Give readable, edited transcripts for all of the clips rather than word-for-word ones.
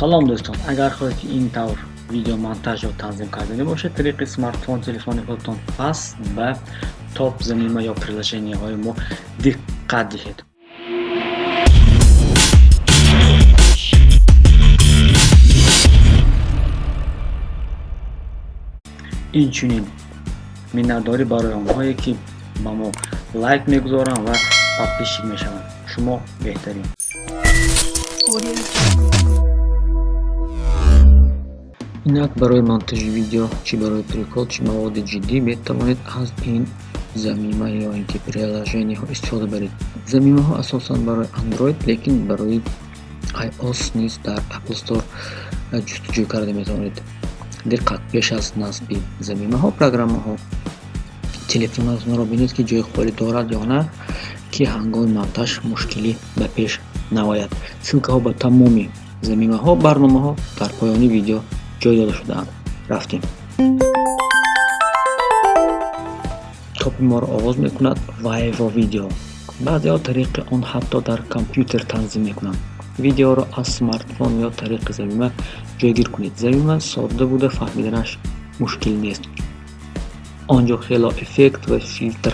салом дӯстон, агар хоҳед ки ин тавр видео монтажро танзим кардани бошед, тариқи смартфон телефони худтон пас ба топ замима ё приложенияҳои мо диққат диҳед. инчунин миннатдорӣ барои онҳое ки ба мо лайк мегузоранд ва подписчик мешаванд. Шумо беҳтарин. Инак барои монтажи видео чӣ барои прикол, чӣ маводи ҷиддӣ метавонед аз ин замима ё ин ки приложениyaҳо истифода баред. Замимаҳо асосан барои Android, лекин барои iOS низ дар Apple Store ҷустуҷӯ карда метавонед. Диққат: пеш аз насби замимаҳо программаҳо телефонатонро бинед ки ҷои холӣ дорад ё на, ки ҳангоми монтаж мушкилӣ ба пеш наояд. Силкаҳо ба тамоми замимаҳо барномаҳо дар поёни видео ҷой дода шудаанд. Рафтем. Топи моро оғоз мекунад Vivo Video. Баъзеҳо тариқи он ҳатто дар компютер танзим мекунанд. Видеоро аз смартфон ё тариқи замима ҷойгир кунед. Замима содда буда фаҳмиданаш мушкил нест. Онҷо хело эффект ва филтр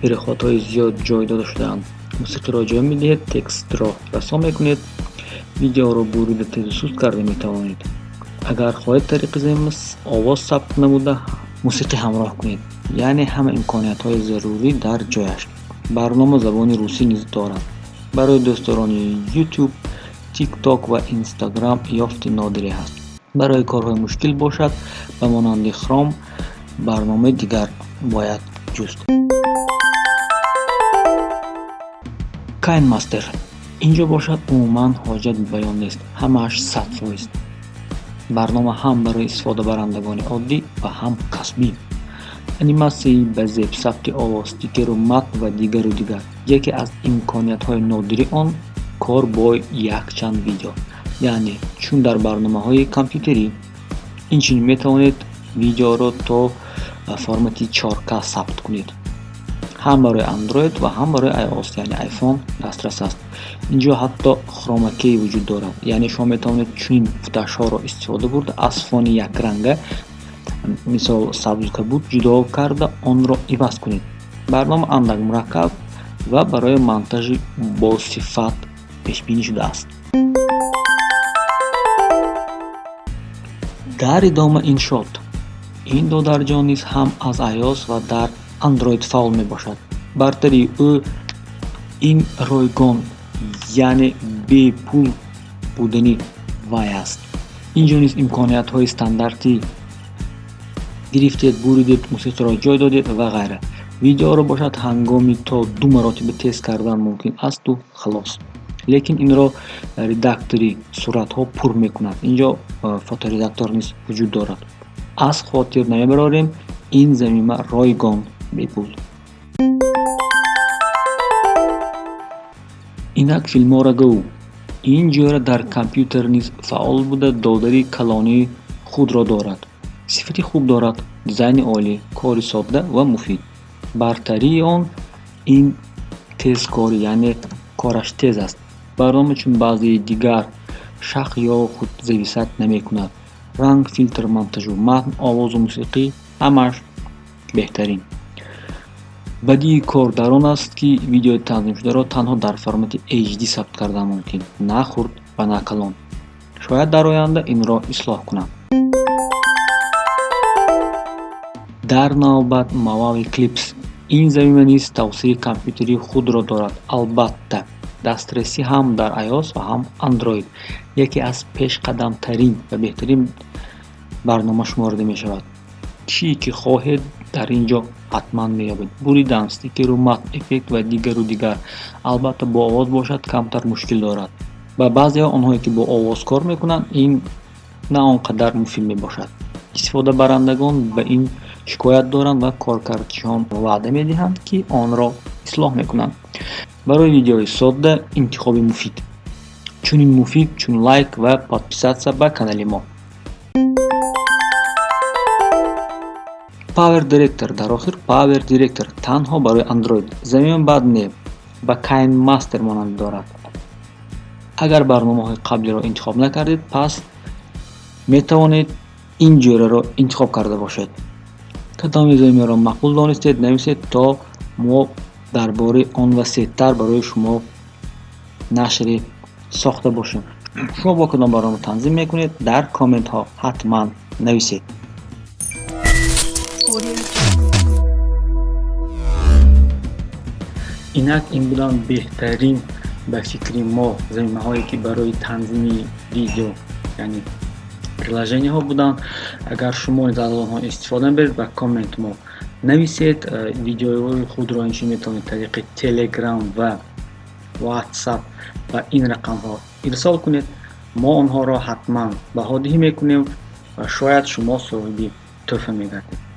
переходҳои зиёд ҷой дода шудаанд. Мусиқиро ҷой медиҳед, текстро расом мекунед, видеоро бурида тезу суст карда метавонед. Агар хоҳед тариқи замима овоз сабт намуда мусиқӣ ҳамроҳ кунед, яъне ҳама имкониятҳои зарурӣ дар ҷояш. Барнома забони русӣ низ дорад. Барои дӯстдорони YouTube, TikTok ва Instagram ёфти нодире ҳаст. Барои корҳои мушкил бошад ба монанди Chrome барномаи дигар бояд ҷуст. KineMaster. Инҷо бошад умуман ҳоҷат ба баён нест. Ҳамааш 100%. барнома ҳам барои истифодабарандагони оддӣ ва ҳам касбӣ. Анимасияи ба зеб, сабти овоз, стикеру матн ва дигару дигар. Яке аз имкониятҳои нодири он кор бо якчанд видео, яъне чун дар барномаҳои компютерӣ. Инчунин метавонед видеоро то формати 4K сабт кунед. ҳам барои Android ва ҳам барои iOS, яъне iPhone дастрас аст. инҷо ҳатто хромакей вуҷуд дорад, яъне шумо метавонед чунин футашҳоро истифода бурда аз фони якранга, мисол сабзу кабуд ҷудо карда онро иваз кунед. Барнома андак мураккаб ва барои монтажи босифат пешбинӣ шудааст. дар идома иншоот, ин ду дарҷон низ ҳам аз iOS ва дар Android фаъол мебошад. Бартарии ӯ ин ройгон, яъне бепул будани вай аст. инҷо низ имкониятҳои стандартӣ гирифтед, буридед, мусиқиро ҷой додед ва ғайра. Видеоро бошад ҳангоми то 2 маротиба тез кардан мумкин асту халос. Лекин инро редактори суратҳо пур мекунад. инҷо фоторедактор низ вуҷуд дорад. аз хотир намебарорем, ин замима ройгон бепул. Инак филмора Go. ин ҷойра дар компютер низ фаъол буда додари калонии худро дорад. сифати хуб дорад, дизайни олӣ, кори содда ва муфид. Бартарии он ин тезкорӣ, яъне кораш тез аст. барнома чун баъзеи дигар шах ё худзависат намекунад. ранг, филтр, монтажу матн, овозу мусиқӣ ҳамааш беҳтарин. бадии кор дар он аст, ки видеои танзимшударо танҳо дар формати HD сабт кардан мумкин, на хурд ва на калон. шояд дар оянда инро ислоҳ кунам. дар навбат Movavi Clips. ин замима низ тавсеи компютери худро дорад. албатта дастрасӣ ҳам дар iOS ва ҳам Android. яке аз пешқадамтарин ва беҳтарин барнома шуморида мешавад. чӣ ки хоҳед дар инҷо ҳатман меёбед. буридан, стикеру матн, эффект ва дигару дигар. албатта бо овоз бошад камтар мушкил дорад. ба баъзеҳо онҳое ки бо овоз кор мекунанд, ин на он қадар муфид мебошад. истифодабарандагон ба ин шикоят доранд ва коркардчиҳон ваъда медиҳанд, ки онро ислоҳ мекунанд. барои видеои содда интихоби муфид. чунин муфид, чун лайк ва подписатсия ба канали мо. Power Director. дар охир Power Director танҳо барои Android. замима бад не, ба KineMaster монанд дорад. агар барномаҳои қаблиро интихоб накардед, пас метавонед ин ҷӯраро интихоб карда бошед. кадоми займиёро мақбул донистед, нависед, то мо дар бораи он васиътар барои шумо нашри сохта бошем. шумо бо кадом барнома танзим мекунед, дар комментҳо ҳатман нависед. инак ин буданд беҳтарин ба фикри мо заминаҳое ки барои танзими видео, яъне приложенияҳо буданд. агар шумо низ аз онҳо истифода мебаред, ба коммент мо нависед. видеоҳои худро инчун метавонед тариқи Telegram ва WhatsApp ба ин рақамҳо ирсол кунед. мо онҳоро ҳатман баҳодиҳӣ мекунем ва шояд шумо соҳиби тӯҳфа мегардед.